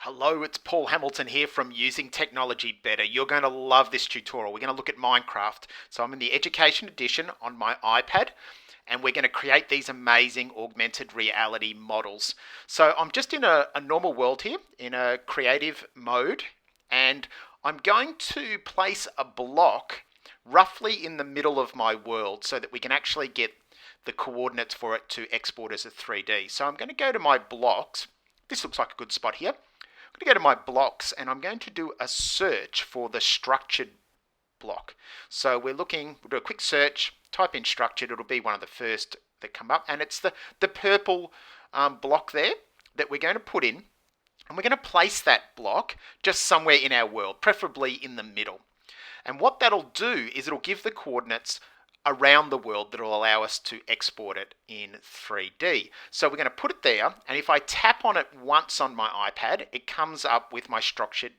Hello, it's Paul Hamilton here from Using Technology Better. You're going to love this tutorial. We're going to look at Minecraft. So I'm in the Education Edition on my iPad, and we're going to create these amazing augmented reality models. So I'm just in a normal world here, in a creative mode, and I'm going to place a block roughly in the middle of my world so that we can actually get the coordinates for it to export as a 3D. So I'm going to go to my blocks. This looks like a good spot here. I'm going to go to my blocks and I'm going to do a search for the structured block. So we'll do a quick search, type in structured, it'll be one of the first that come up, and it's the purple block there that we're going to put in, and we're going to place that block just somewhere in our world, preferably in the middle. And what that'll do is it'll give the coordinates around the world that will allow us to export it in 3D. So we're going to put it there, and if I tap on it once on my iPad, it comes up with my structured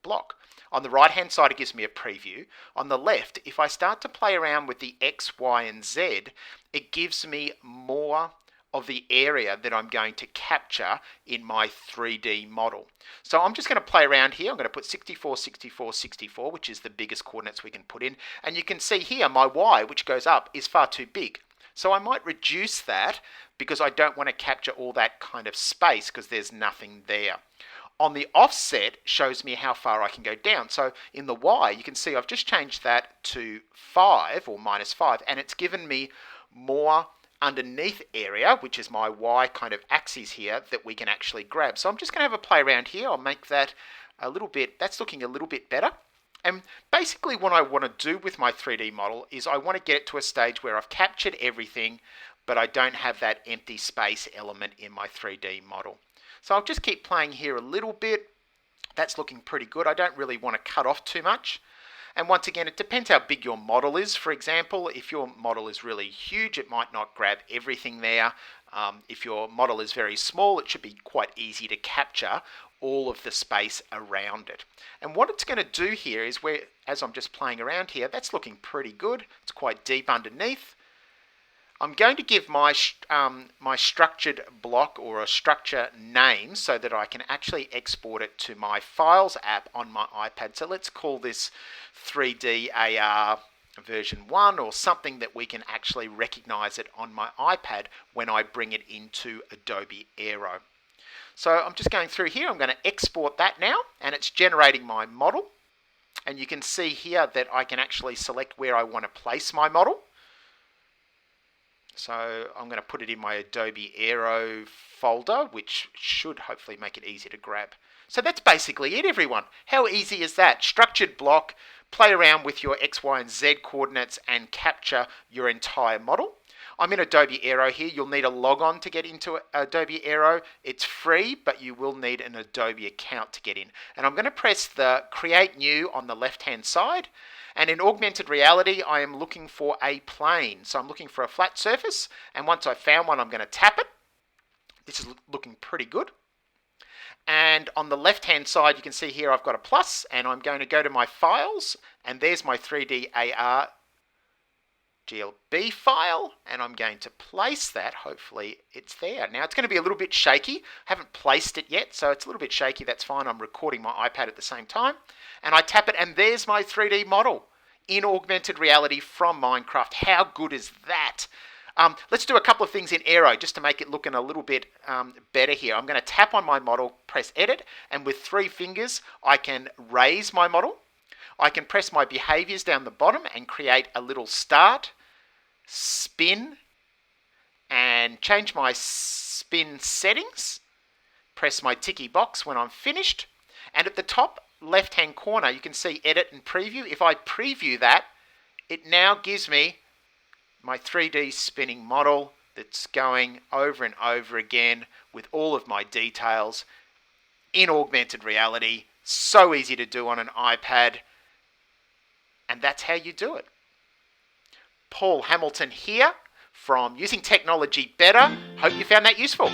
block. On the right hand side, it gives me a preview. On the left, if I start to play around with the X, Y, and Z, it gives me more of the area that I'm going to capture in my 3D model. So I'm just going to play around here. I'm going to put 64, 64, 64, which is the biggest coordinates we can put in. And you can see here my Y, which goes up, is far too big. So I might reduce that because I don't want to capture all that kind of space because there's nothing there. On the offset shows me how far I can go down. So in the Y, you can see I've just changed that to 5 or -5, and it's given me more underneath area, which is my Y kind of axis here, that we can actually grab. So I'm just going to have a play around here. I'll make that a little bit, that's looking a little bit better. And basically what I want to do with my 3D model is I want to get it to a stage where I've captured everything, but I don't have that empty space element in my 3D model. So I'll just keep playing here a little bit. That's looking pretty good. I don't really want to cut off too much. And once again, it depends how big your model is. For example, if your model is really huge, it might not grab everything there. If your model is very small, it should be quite easy to capture all of the space around it. And what it's going to do here is as I'm just playing around here, that's looking pretty good. It's quite deep underneath. I'm going to give my structured block or a structure name so that I can actually export it to my Files app on my iPad. So let's call this 3D AR version 1 or something that we can actually recognize it on my iPad when I bring it into Adobe Aero. So I'm just going through here. I'm going to export that now, and it's generating my model. And you can see here that I can actually select where I want to place my model. So I'm going to put it in my Adobe Aero folder, which should hopefully make it easy to grab. So that's basically it, everyone. How easy is that? Structured block, play around with your X, Y, and Z coordinates and capture your entire model. I'm in Adobe Aero here. You'll need a log-on to get into Adobe Aero. It's free, but you will need an Adobe account to get in. And I'm going to press the Create New on the left-hand side. And in augmented reality, I am looking for a plane. So I'm looking for a flat surface. And once I've found one, I'm going to tap it. This is looking pretty good. And on the left-hand side, you can see here I've got a plus. And I'm going to go to my files. And there's my 3D AR GLB file. And I'm going to place that. Hopefully it's there. Now it's going to be a little bit shaky. I haven't placed it yet, so it's a little bit shaky. That's fine. I'm recording my iPad at the same time. And I tap it, and there's my 3D model in augmented reality from Minecraft. How good is that? Let's do a couple of things in Aero just to make it looking a little bit better here. I'm going to tap on my model, press Edit, and with 3 fingers, I can raise my model. I can press my behaviors down the bottom and create a little start, spin, and change my spin settings. Press my ticky box when I'm finished. And at the top left-hand corner, you can see Edit and Preview. If I preview that, it now gives me my 3D spinning model that's going over and over again with all of my details in augmented reality. So easy to do on an iPad. And that's how you do it. Paul Hamilton here from Using Technology Better. Hope you found that useful.